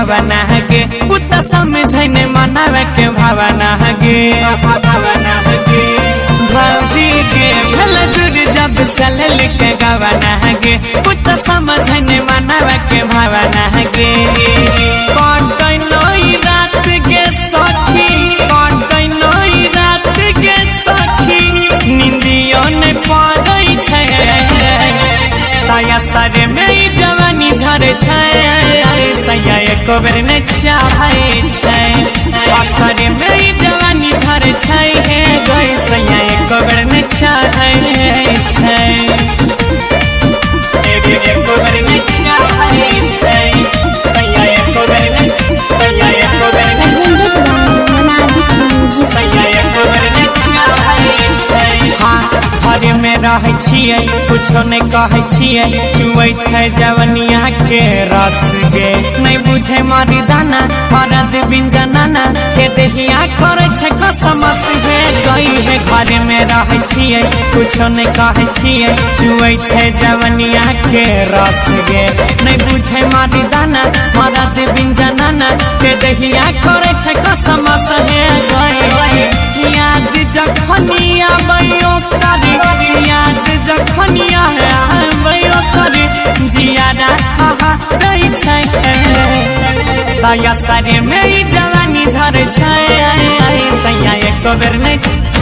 गवना गे पुत समझे ने मनावे के भावना गे भौजी के भल दूर जब सलल के गवना गे पुत समझे ने मनावे के भावना गे कटनोई रात के सखी कटनोई रात के सखी निंदियों ने पड़ै छै ताया सारे में जवानी झरे छै सैया एको बेर ने चाहे छै सारे में जवानी झरे छै हे गई सैया एको बेर ने चाहे छै एको बेर ने चाहे छै सैया एको बेर ने सैया एको बेर ने सैया एको बेर ने चाहे छै हाँ घरे में रहे छियै कुछो नहीं कहे छियै चुए छै जवनिया के रस गे नहीं बुझे मारी दाना मरद बिन जनाना के देहिया करे छै कसमस हे गई है घरे में रहे छियै कुछो नहीं कहे छियै चुए छै जवनिया के रस गे नहीं बुझे मारी दाना मरद बिन जनाना के देहिया करे छै कसमस हे गई याद जखनिया बयो करी याद जखनिया बयो करी जियादा हाहा रही छै ताया सारे में जवानी झरे छै सैया एको बेर नहीं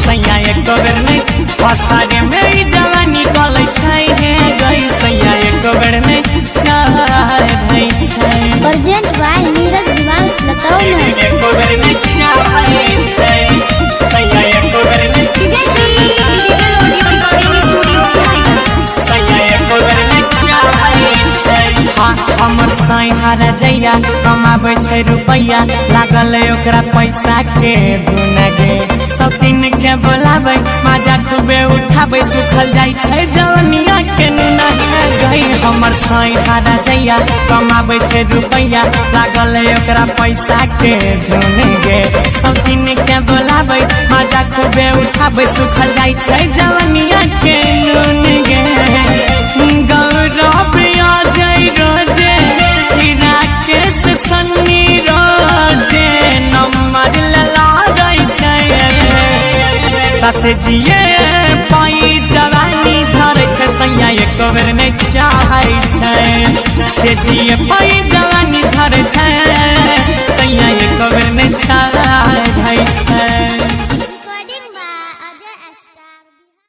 सैया एको बेर नहीं सारे में जवानी गलै छै हे गई सैया एको बेर नहीं चाहे छै प्रेजेंट बाय नीरज दिवांश लताओ में एको बेर नहीं चाहे छै सैया एको बेर नहीं डिजिटल ऑडियो रिकॉर्डिंग स्टूडियो सैया एको बेर नहीं चाहे छै हाँ हमर सैहारा जैया कमाबै छै रुपैया लागल ओकरा पैसा के धुन गे सब दिन के बोलाबै मजा खूबे उठाबै सुखल जाय छै जवनिया के नुना गई हमर सैहारा जैया कमाबै छै रुपैया लागल ओकरा पैसा के धुन गे सब दिन के बोलाबै मजा खूबे उठाबै सुखल जाय छै जवनिया के नुन गे गौरव आ जाय रोजे हीरा के सन्नी रोजे नंबर लला गई छै तसे जिए पाई जवानी झरे छै सैया एको बेर नहीं चाहे छै से जिए पाई जवानी